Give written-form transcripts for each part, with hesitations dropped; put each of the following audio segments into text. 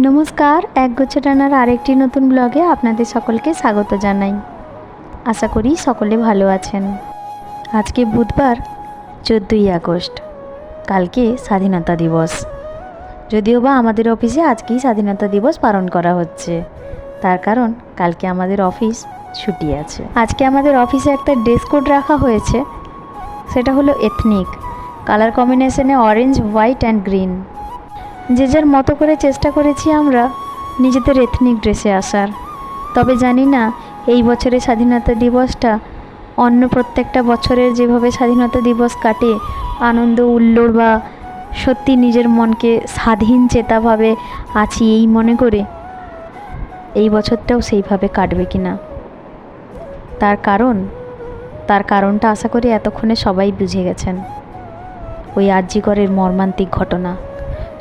নমস্কার, একগুচ্ছ টানার আরেকটি নতুন ব্লগে আপনাদের সকলকে স্বাগত জানাই। আশা করি সকলে ভালো আছেন। আজকে বুধবার 14ই আগস্ট, কালকে স্বাধীনতা দিবস। যদিও বা আমাদের অফিসে আজকেই স্বাধীনতা দিবস পালন করা হচ্ছে, তার কারণ কালকে আমাদের অফিস ছুটি আছে। আজকে আমাদের অফিসে একটা ড্রেস কোড রাখা হয়েছে, সেটা হলো এথনিক, কালার কম্বিনেশনে অরেঞ্জ, হোয়াইট অ্যান্ড গ্রিন। যে যার মতো করে চেষ্টা করেছি আমরা নিজেদের এথনিক ড্রেসে আসার। তবে জানি না এই বছরের স্বাধীনতা দিবসটা অন্য প্রত্যেকটা বছরের যেভাবে স্বাধীনতা দিবস কাটে আনন্দ উল্লোড় বা সত্যি নিজের মনকে স্বাধীন চেতাভাবে আছি এই মনে করে, এই বছরটাও সেইভাবে কাটবে কি না। তার কারণটা আশা করি এতক্ষণে সবাই বুঝে গেছেন। ওই আরজিকরের মর্মান্তিক ঘটনা।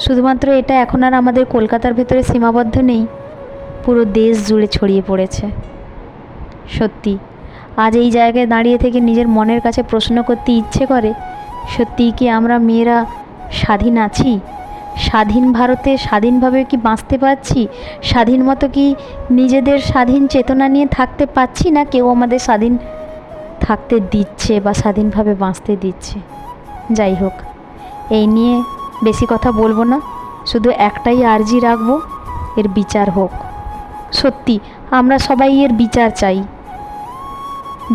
শুধুমাত্র এটা এখন আর আমাদের কলকাতার ভেতরে সীমাবদ্ধ নেই, পুরো দেশ জুড়ে ছড়িয়ে পড়েছে। সত্যি আজ এই জায়গায় দাঁড়িয়ে থেকে নিজের মনের কাছে প্রশ্ন করতে ইচ্ছে করে, সত্যিই কি আমরা মেয়েরা স্বাধীন আছি? স্বাধীন ভারতে স্বাধীনভাবে কি বাঁচতে পারছি? স্বাধীন মতো কি নিজেদের স্বাধীন চেতনা নিয়ে থাকতে পারছি, না কেউ আমাদের স্বাধীন থাকতে দিচ্ছে বা স্বাধীনভাবে বাঁচতে দিচ্ছে? যাই হোক, এই নিয়ে বেশি কথা বলবো না, শুধু একটাই আর্জি রাখবো, এর বিচার হোক। সত্যি আমরা সবাই এর বিচার চাই।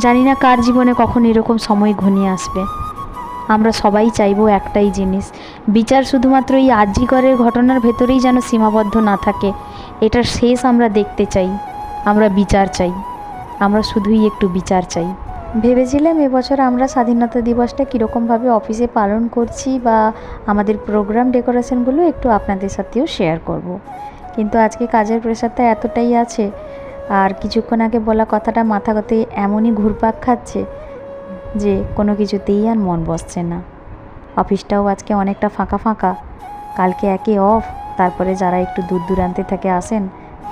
জানি না কার জীবনে কখন এরকম সময় ঘনিয়ে আসবে। আমরা সবাই চাইবো একটাই জিনিস, বিচার শুধুমাত্র এই আরজিকরের ঘটনার ভেতরেই যেন সীমাবদ্ধ না থাকে। এটার শেষ আমরা দেখতে চাই, আমরা বিচার চাই, আমরা শুধুই একটু বিচার চাই। ভেবেছিলাম এবছর আমরা স্বাধীনতা দিবসটা কীরকমভাবে অফিসে পালন করছি বা আমাদের প্রোগ্রাম ডেকোরেশনগুলো একটু আপনাদের সাথেও শেয়ার করব। কিন্তু আজকে কাজের প্রেশারটা এতটাই আছে, আর কিছুক্ষণ আগে বলা কথাটা মাথাতে এমনই ঘুরপাক খাচ্ছে যে কোনো কিছুতেই আর মন বসছে না। অফিসটাও আজকে অনেকটা ফাঁকা ফাঁকা। কালকে একে অফ, তারপরে যারা একটু দূর দূরান্তে থেকে আসেন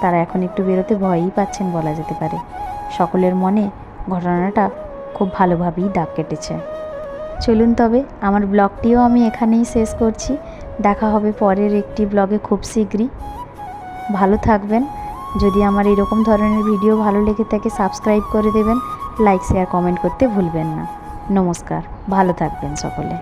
তারা এখন একটু বেরোতে ভয়ই পাচ্ছেন বলা যেতে পারে। সকলের মনে ঘটনাটা খুব ভালোভাবেই দাগ কেটেছে। চলুন তবে আমার ব্লগটিও আমি এখানেই শেষ করছি। দেখা হবে পরের একটি ব্লগে খুব শীঘ্রই। ভালো থাকবেন। যদি আমার এরকম ধরনের ভিডিও ভালো লেগে থাকে সাবস্ক্রাইব করে দেবেন, লাইক শেয়ার কমেন্ট করতে ভুলবেন না। নমস্কার, ভালো থাকবেন সকলে।